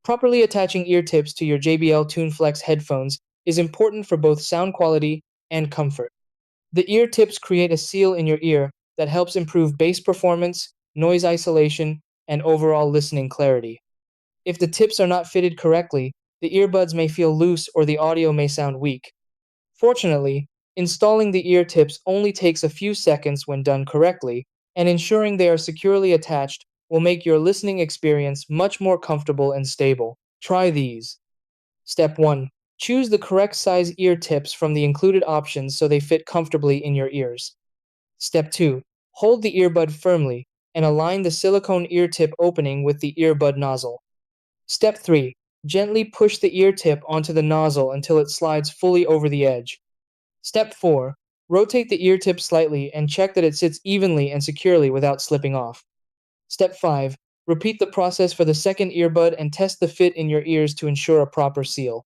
Properly attaching ear tips to your JBL Tune Flex headphones is important for both sound quality and comfort. The ear tips create a seal in your ear that helps improve bass performance, noise isolation, and overall listening clarity. If the tips are not fitted correctly, the earbuds may feel loose or the audio may sound weak. Fortunately, installing the ear tips only takes a few seconds when done correctly, and ensuring they are securely attached will make your listening experience much more comfortable and stable. Try these. Step 1. Choose the correct size ear tips from the included options so they fit comfortably in your ears. Step 2. Hold the earbud firmly and align the silicone ear tip opening with the earbud nozzle. Step 3. Gently push the ear tip onto the nozzle until it slides fully over the edge. Step 4. Rotate the ear tip slightly and check that it sits evenly and securely without slipping off. Step 5. Repeat the process for the second earbud and test the fit in your ears to ensure a proper seal.